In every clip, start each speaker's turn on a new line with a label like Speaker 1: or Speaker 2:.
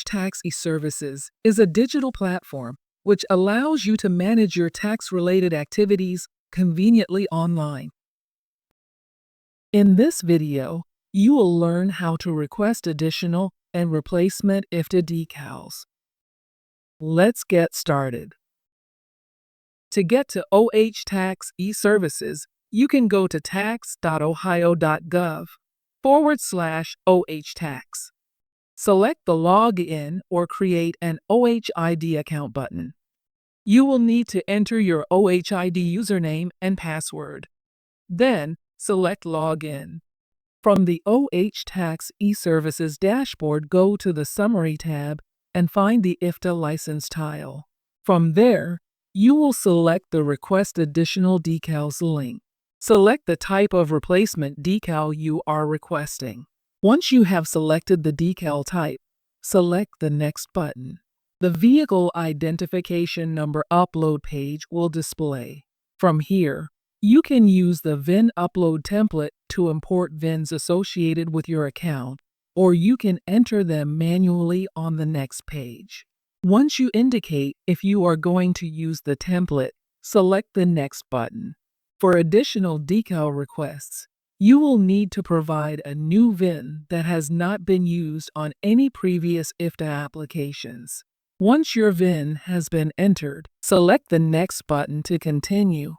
Speaker 1: Tax eServices is a digital platform which allows you to manage your tax-related activities conveniently online. In this video, you will learn how to request additional and replacement IFTA decals. Let's get started. To get to Tax eServices, you can go to tax.ohio.gov/OHTax. Select the Login or Create an OHID account button. You will need to enter your OHID username and password. Then, select Login. From the Tax eServices dashboard, go to the Summary tab and find the IFTA license tile. From there, you will select the Request Additional Decals link. Select the type of replacement decal you are requesting. Once you have selected the decal type, select the Next button. The Vehicle Identification Number upload page will display. From here, you can use the VIN upload template to import VINs associated with your account, or you can enter them manually on the next page. Once you indicate if you are going to use the template, select the Next button. For additional decal requests, you will need to provide a new VIN that has not been used on any previous IFTA applications. Once your VIN has been entered, select the Next button to continue.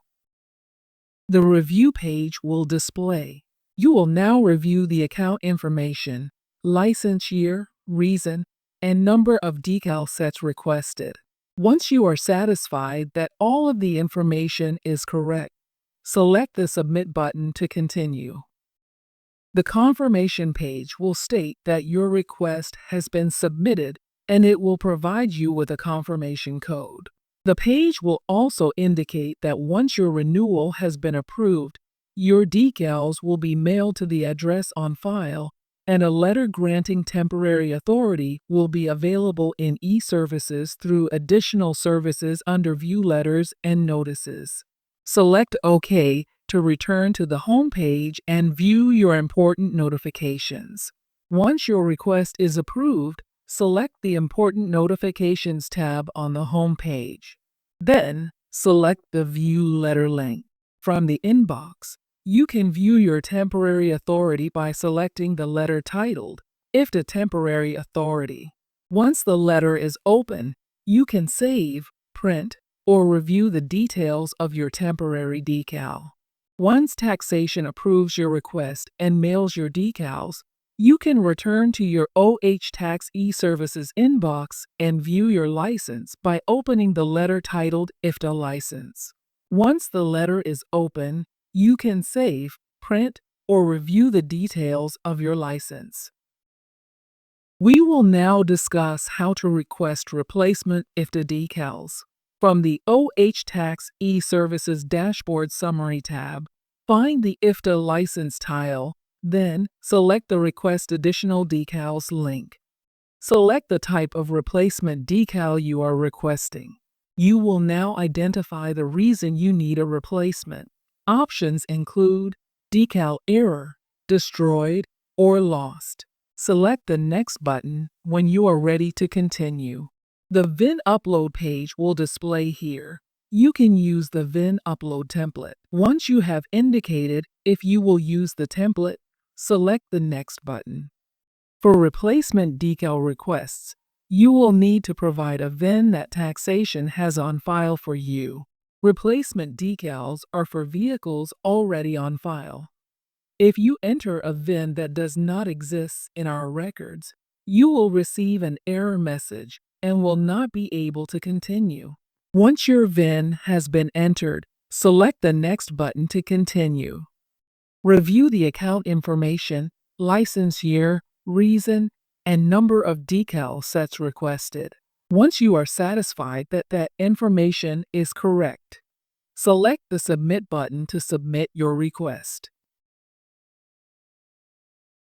Speaker 1: The Review page will display. You will now review the account information, license year, reason, and number of decal sets requested. Once you are satisfied that all of the information is correct, select the Submit button to continue. The confirmation page will state that your request has been submitted, and it will provide you with a confirmation code. The page will also indicate that once your renewal has been approved, your decals will be mailed to the address on file, and a letter granting temporary authority will be available in eServices through Additional Services under View Letters and Notices. Select OK to return to the home page and view your important notifications. Once your request is approved, select the Important Notifications tab on the home page. Then, select the View Letter link. From the inbox, you can view your temporary authority by selecting the letter titled IFTA Temporary Authority. Once the letter is open, you can save, print, or review the details of your temporary decal. Once taxation approves your request and mails your decals, you can return to your Tax eServices inbox and view your license by opening the letter titled IFTA License. Once the letter is open, you can save, print, or review the details of your license. We will now discuss how to request replacement IFTA decals. From the Tax eServices Dashboard Summary tab, find the IFTA License tile, then select the Request Additional Decals link. Select the type of replacement decal you are requesting. You will now identify the reason you need a replacement. Options include decal error, destroyed, or lost. Select the Next button when you are ready to continue. The VIN upload page will display here. You can use the VIN upload template. Once you have indicated if you will use the template, select the Next button. For replacement decal requests, you will need to provide a VIN that taxation has on file for you. Replacement decals are for vehicles already on file. If you enter a VIN that does not exist in our records, you will receive an error message and will not be able to continue. Once your VIN has been entered, select the Next button to continue. Review the account information, license year, reason, and number of decal sets requested. Once you are satisfied that that information is correct, select the Submit button to submit your request.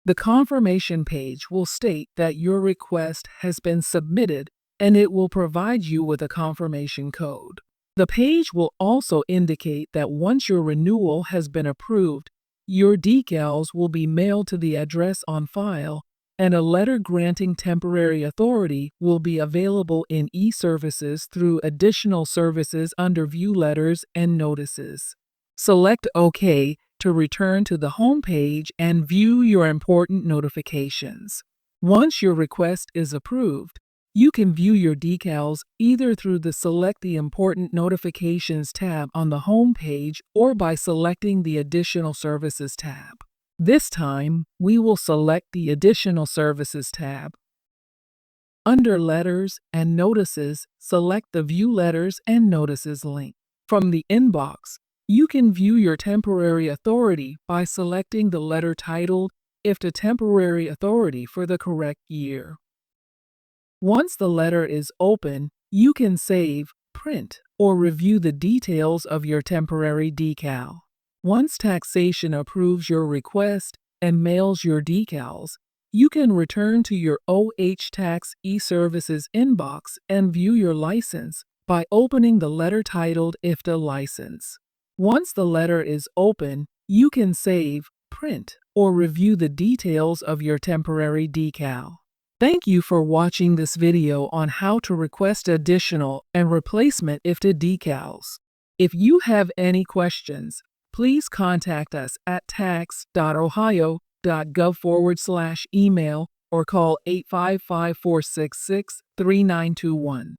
Speaker 1: The confirmation page will state that your request has been submitted, and it will provide you with a confirmation code. The page will also indicate that once your renewal has been approved, your decals will be mailed to the address on file, and a letter granting temporary authority will be available in eServices through additional services under View Letters and Notices. Select OK to return to the home page and view your important notifications. Once your request is approved, you can view your decals either through the Select the Important Notifications tab on the home page or by selecting the Additional Services tab. This time, we will select the Additional Services tab. Under Letters and Notices, select the View Letters and Notices link. From the inbox, you can view your temporary authority by selecting the letter titled IFTA Temporary Authority for the correct year. Once the letter is open, you can save, print, or review the details of your temporary decal. Once taxation approves your request and mails your decals, you can return to your OH Tax eServices inbox and view your license by opening the letter titled IFTA License. Once the letter is open, you can save, print, or review the details of your temporary decal. Thank you for watching this video on how to request additional and replacement IFTA decals. If you have any questions, please contact us at tax.ohio.gov/email or call 855-466-3921.